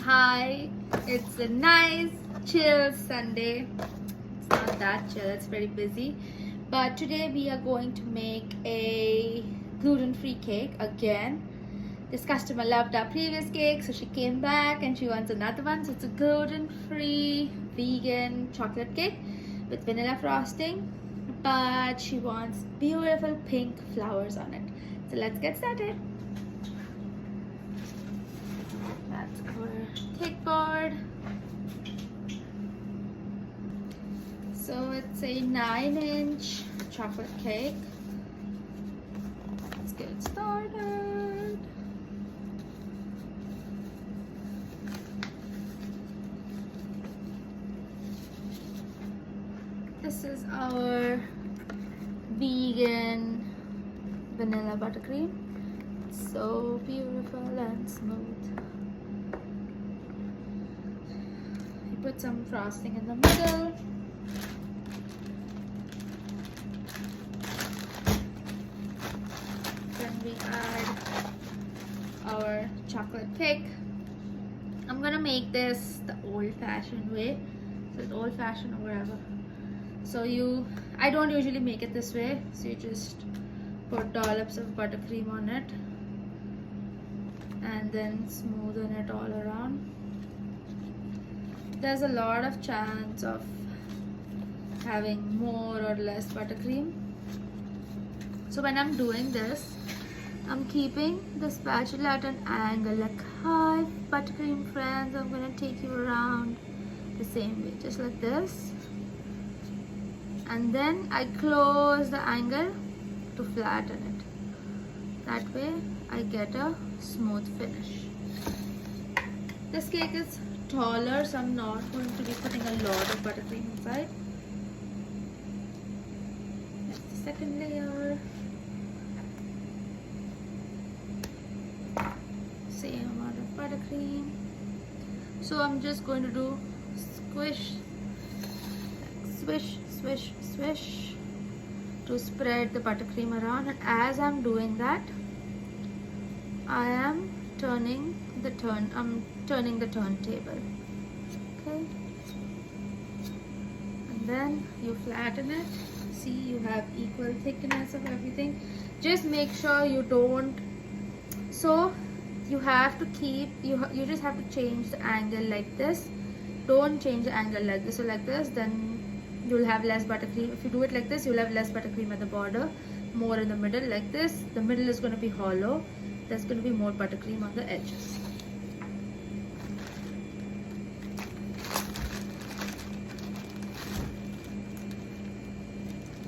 Hi, it's a nice chill Sunday. It's not that chill, it's very busy. But today we are going to make a gluten-free cake again. This customer loved our previous cake, so she came back and she wants another one. So it's a gluten-free vegan chocolate cake with vanilla frosting, but she wants beautiful pink flowers on it. So let's get started. That's our cake board. So it's a 9-inch chocolate cake. Let's get started. This is our vegan vanilla buttercream. It's so beautiful and smooth. You put some frosting in the middle. Then we add our chocolate cake. I'm gonna make this the old-fashioned way. So it's old-fashioned or whatever. So I don't usually make it this way. So you just put dollops of buttercream on it and then smoothen it all around. There's a lot of chance of having more or less buttercream. So when I'm doing this, I'm keeping the spatula at an angle, like, hi buttercream friends, I'm gonna take you around the same way, just like this. And then I close the angle to flatten it. That way I get a smooth finish. This cake is taller, so I'm not going to be putting a lot of buttercream inside. That's the second layer. Same amount of buttercream. So I'm just going to do squish, swish, swish, swish to spread the buttercream around. And as I'm doing that, I am turning the turntable. Okay, and then you flatten it. See, you have equal thickness of everything. Just make sure you don't. So you have to keep. You just have to change the angle like this. Don't change the angle like this or like this. Then you'll have less buttercream. If you do it like this, you'll have less buttercream at the border, more in the middle. Like this, the middle is going to be hollow. There's going to be more buttercream on the edges.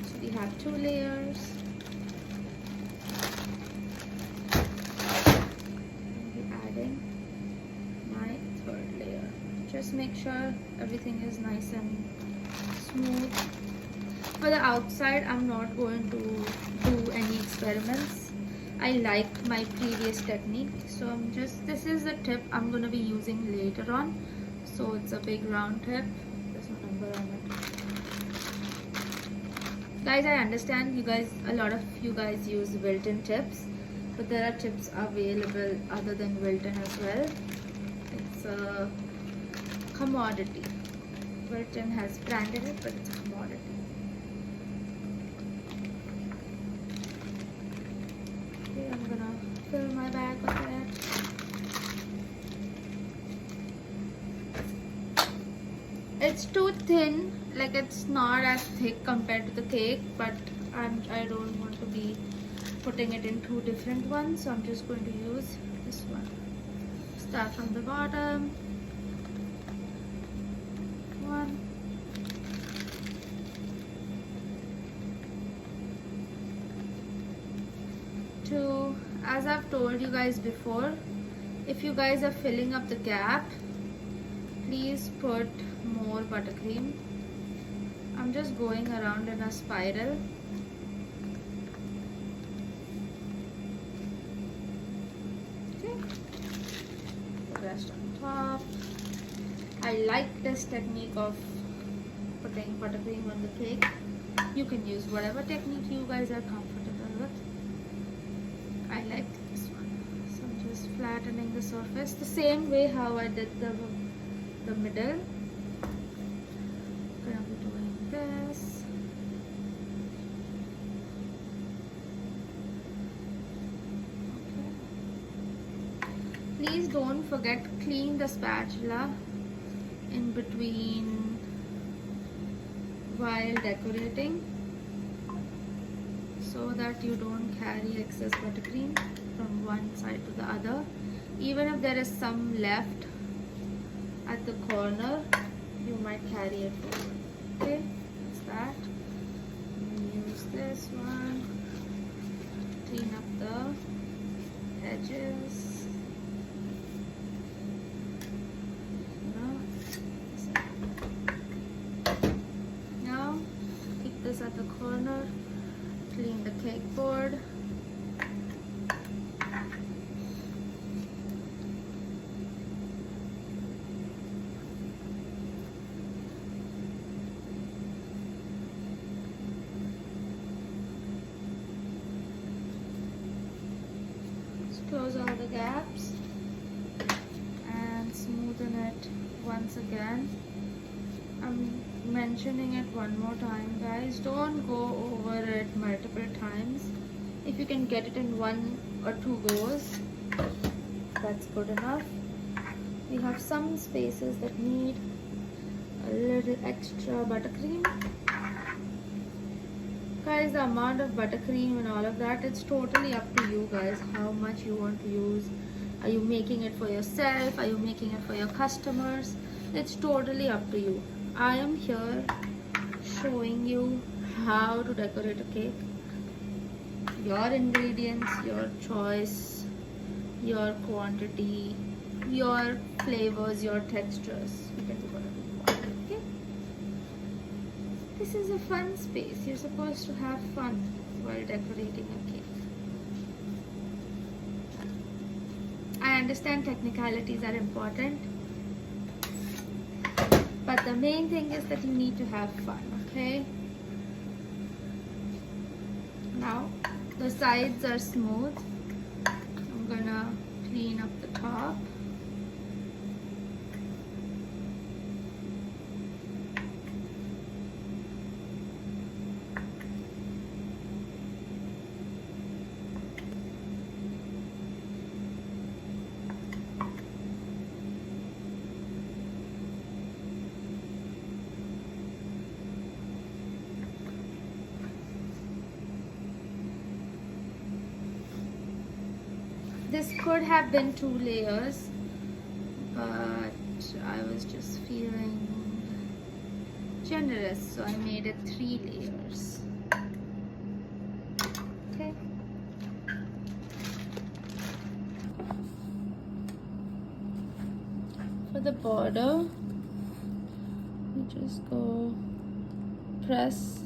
So we have 2 layers. I'll be adding my 3rd layer. Just make sure everything is nice and smooth. For the outside, I'm not going to do any experiments. I like my previous technique, so this is the tip I'm going to be using later on. So it's a big round tip. There's no number on it. Guys, I understand a lot of you guys use Wilton tips, but there are tips available other than Wilton as well. It's a commodity. Wilton has branded it, but it's a commodity. Okay, I'm gonna fill my bag with it. It's too thin, like it's not as thick compared to the cake, but I don't want to be putting it in 2 different ones, so I'm just going to use this one. Start from the bottom. 1, 2. As I've told you guys before, if you guys are filling up the gap, please put more buttercream. I'm just going around in a spiral. Okay, the rest on top. I like this technique of putting buttercream on the cake. You can use whatever technique you guys are comfortable with. I like this one, so I'm just flattening the surface the same way how I did the middle. Gonna be doing this. Okay. Please don't forget to clean the spatula in between while decorating, so that you don't carry excess buttercream from one side to the other. Even if there is some left at the corner, you might carry it forward. Okay, that's that. Use this one, clean up the edges. Now keep this at the corner. Clean the cake board. Just close all the gaps and smoothen it once again. I'm mentioning it one more time, guys, don't go over it multiple times. If you can get it in 1 or 2 goes, that's good enough. We have some spaces that need a little extra buttercream. Guys, the amount of buttercream and all of that, it's totally up to you guys how much you want to use. Are you making it for yourself? Are you making it for your customers? It's totally up to you. I am here showing you how to decorate a cake. Your ingredients, your choice, your quantity, your flavors, your textures. You can do whatever you want. Okay? This is a fun space. You're supposed to have fun while decorating a cake. I understand technicalities are important, but the main thing is that you need to have fun, okay? Now, the sides are smooth. I'm gonna clean up the top. This could have been 2 layers, but I was just feeling generous, so I made it 3 layers. Okay. For the border, you just go press.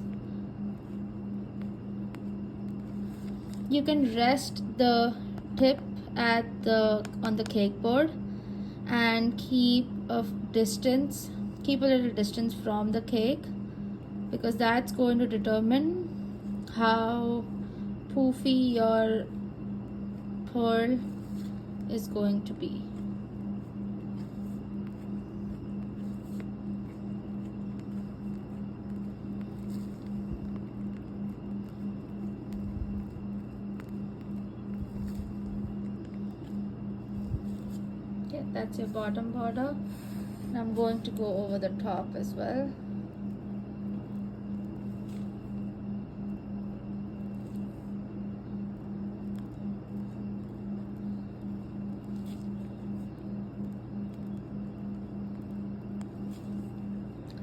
You can rest the tip on the cake board and keep a little distance from the cake, because that's going to determine how poofy your pearl is going to be. That's your bottom border, and I'm going to go over the top as well.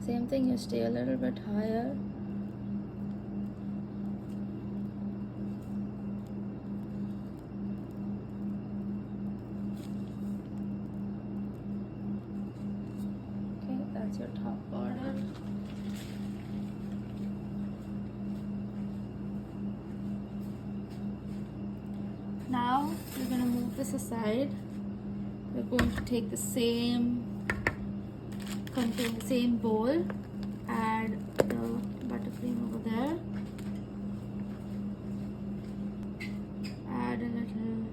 Same thing, you stay a little bit higher. That's your top border. Now we're going to move this aside. We're going to take the same bowl, add the buttercream over there, add a little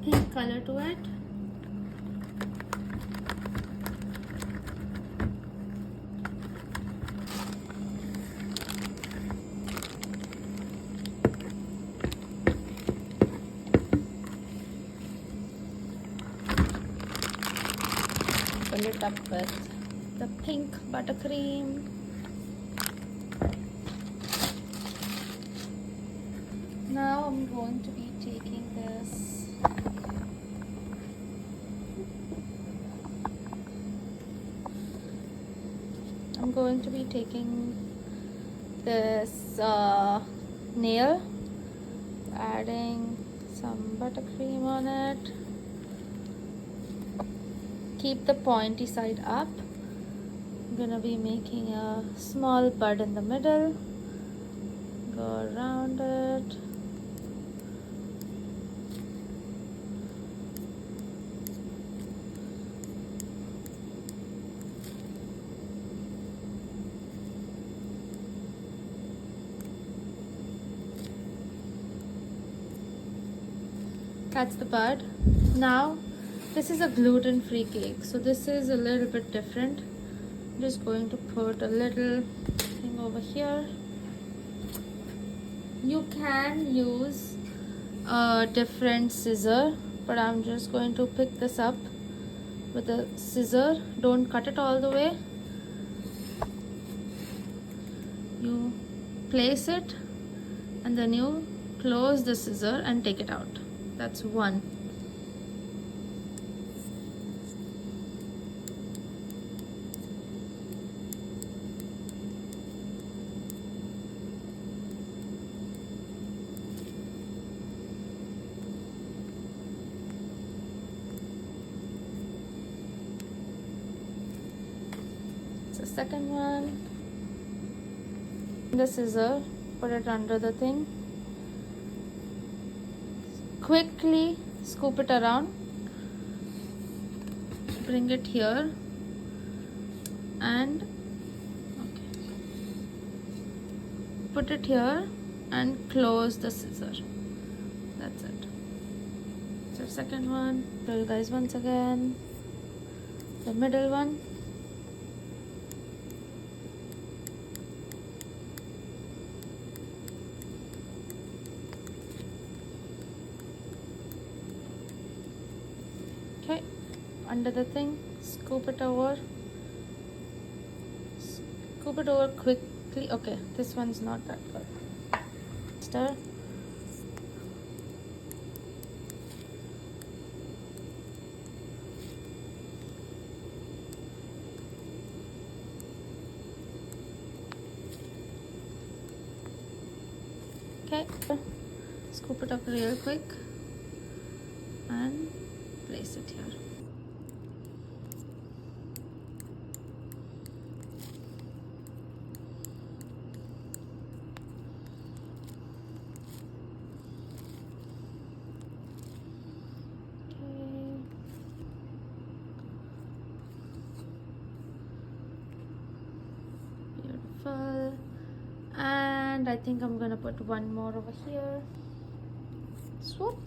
pink color to it. Fill it up with the pink buttercream. Now I'm going to be taking this nail, adding some buttercream on it. Keep the pointy side up. I'm gonna be making a small bud in the middle. Go around it. That's the bud. Now this is a gluten-free cake, so this is a little bit different. I'm just going to put a little thing over here. You can use a different scissor, but I'm just going to pick this up with a scissor. Don't cut it all the way. You place it and then you close the scissor and take it out. That's one. It's the second one. The scissor, put it under the thing. Quickly scoop it around, bring it here, and put it here and close the scissor. That's it. So second one, show you guys once again. The middle one. Okay, under the thing, scoop it over quickly. Okay, this one's not that good. Stir. Okay, scoop it up real quick and place it here. Okay. Beautiful. And I think I'm gonna put one more over here. Swoop.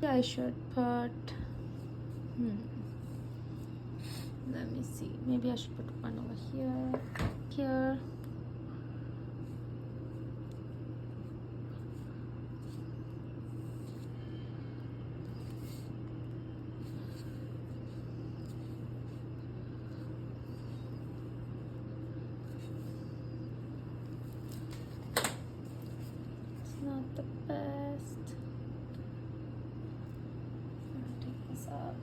I should put let me see, maybe I should put one over here. It's not the best. Up.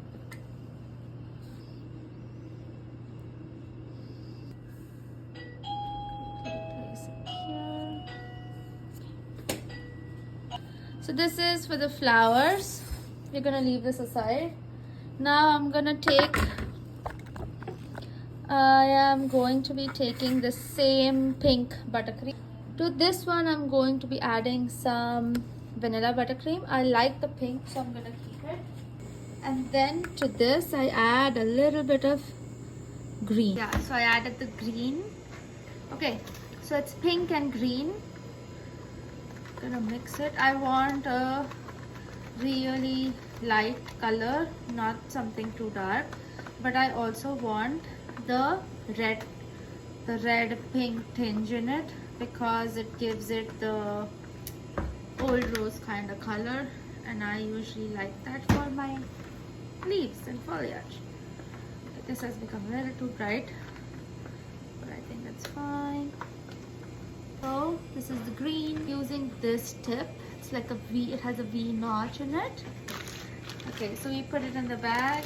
Place it here. So this is for the flowers. We're gonna leave this aside. Now I'm gonna take, I am going to be taking the same pink buttercream. To this one I'm going to be adding some vanilla buttercream. I like the pink, so I'm gonna keep it. And then to this I add a little bit of green. Yeah, so I added the green. Okay, so it's pink and green. Gonna mix it. I want a really light color, not something too dark, but I also want the red pink tinge in it because it gives it the old rose kind of color, and I usually like that for my leaves and foliage. Okay, this has become a little too bright, but I think that's fine. So this is the green, using this tip. It's like a V, it has a V notch in it. Okay, so we put it in the bag.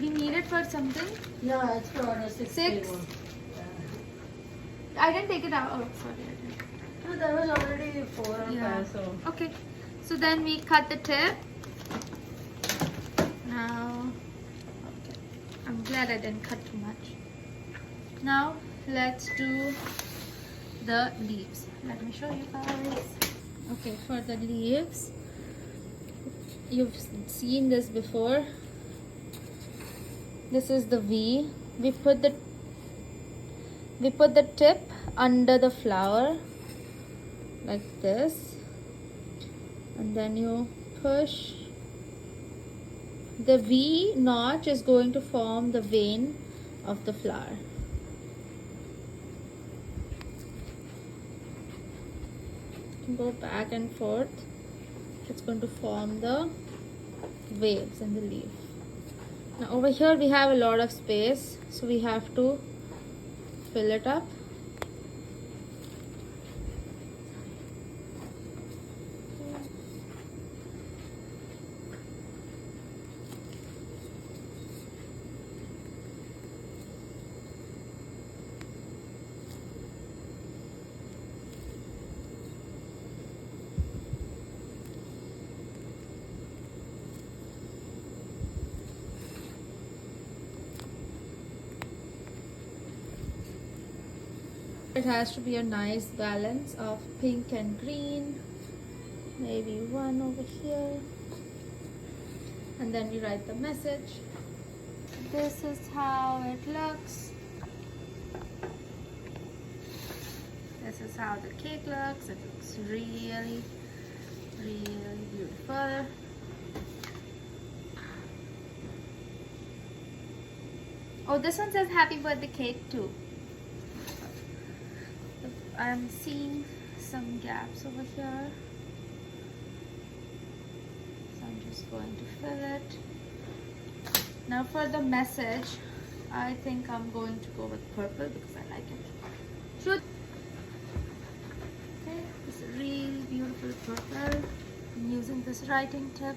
We need it for something? Yeah, it's for order 6. Six. Yeah. I didn't take it out. Oh, sorry. I didn't. No, there was already 4 or 5, so. Okay, so then we cut the tip. Now, okay, I'm glad I didn't cut too much. Now, let's do the leaves. Let me show you guys. Okay, for the leaves, you've seen this before. This is the V. We put the tip under the flower like this, and then you push. The V notch is going to form the vein of the flower. You can go back and forth. It's going to form the waves in the leaf. Now over here we have a lot of space, so we have to fill it up. It has to be a nice balance of pink and green. Maybe one over here. And then we write the message. This is how it looks. This is how the cake looks. It looks really, really beautiful. Oh, this one says happy birthday cake too. I'm seeing some gaps over here, so I'm just going to fill it. Now for the message, I think I'm going to go with purple because I like it. Okay, this is really beautiful purple. I'm using this writing tip.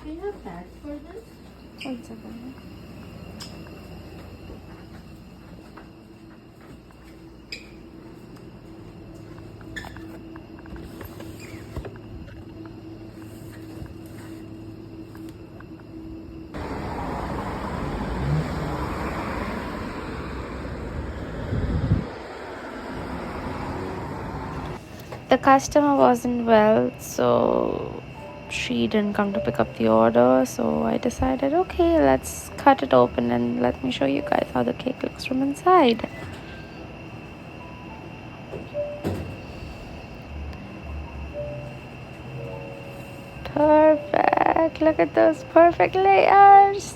Do you have tags for this? 1 second. The customer wasn't well, so she didn't come to pick up the order, so I decided, okay, let's cut it open and let me show you guys how the cake looks from inside. Perfect. Look at those perfect layers.